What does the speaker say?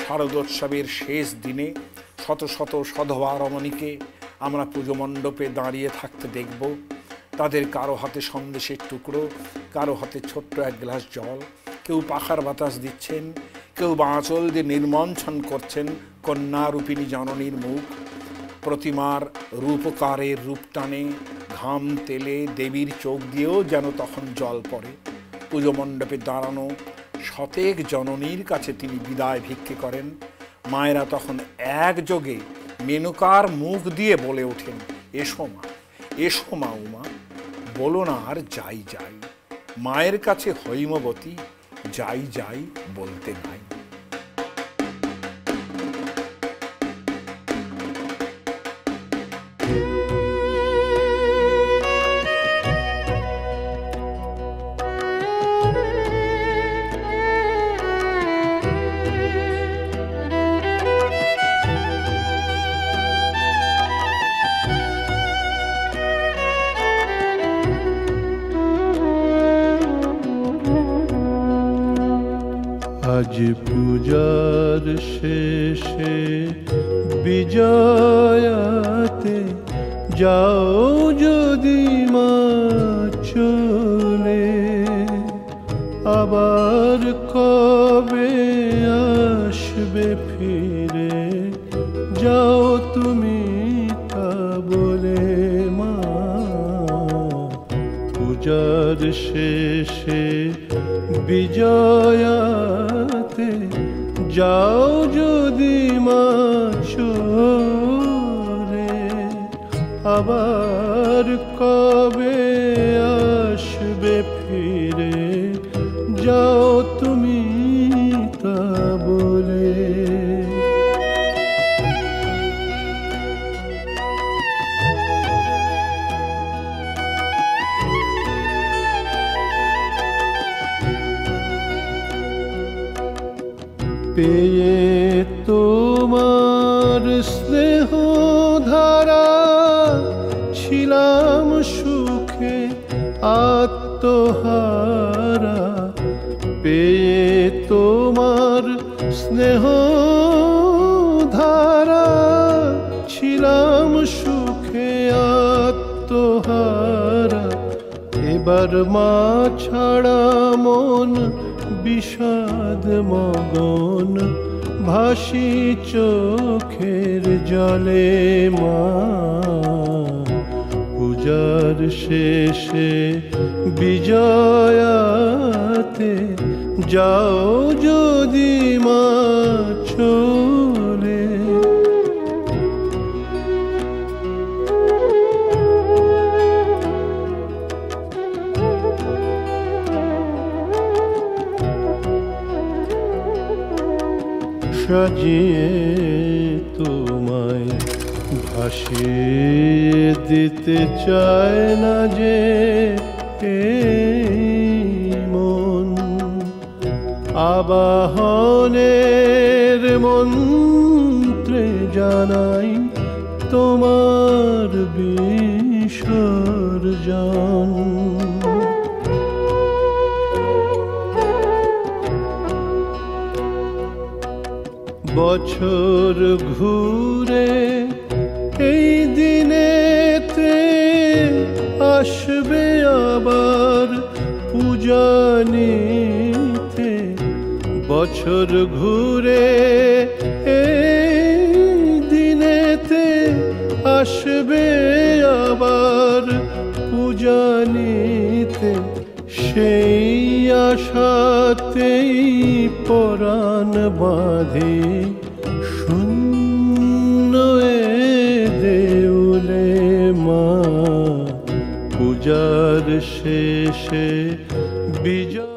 শারদোৎসবের শেষ দিনে শত শত সধবা রমণীকে আমরা পুজো মণ্ডপে দাঁড়িয়ে থাকতে দেখব। তাদের কারো হাতে সন্দেশের টুকরো, কারো হাতে ছোট্ট এক গ্লাস জল, কেউ পাখার বাতাস দিচ্ছেন, কেউ বাঁচল দিয়ে নির্মঞ্চন করছেন কন্যারূপিণী জননীর মুখ। প্রতিমার রূপকারের রূপ টানে ঘাম তেলে দেবীর চোখ দিয়েও যেন তখন জল পড়ে। পুজো মণ্ডপে দাঁড়ানো শতেক জননীর কাছে তিনি বিদায় ভিক্ষে করেন। মায়েরা তখন একযোগে মেনকার মুখ দিয়ে বলে ওঠেন, এসো মা উমা, বলো না আর যাই যাই। মায়ের কাছে হৈমবতী যাই যাই বলতে নাই। আজ পূজার শেষে বিজয়াতে যাও যদি মা চলে, আবার কবে আসবে ফিরে যাও তুমি তা বলে মা। পূজার শেষে বিজয়াতে যাও যদি মা চলে, আবার কবে আসবে ফিরে যাও তুমি তা বলে। পেয়ে তোমার স্নেহ ধারা ছিলাম সুখে আত্মহারা। পেয়ে তোমার স্নেহ ধারা ছিলাম সুখে আত্মহারা। এবার মা ছাড়া মন বিষাদ মগন ভাসি চোখের জলে মা। পূজার শেষে বিজয়াতে যাও যদি মা চলে। সাজিয়ে তোমায় ভাসিয়ে দিতে চায় না যে মন, আবাহনের মন্ত্রে জানাই তোমার বিসর্জন। বছর ঘুরে এই দিনেতে আসবে আবার পূজা নিতে। বছর ঘুরে এই দিনেতে আসবে আবার পূজা নিতে। সেই আশাতেই পরাণ বাঁধে শূন্য এ দেউলে মা। পূজার শেষে বিজয়াতে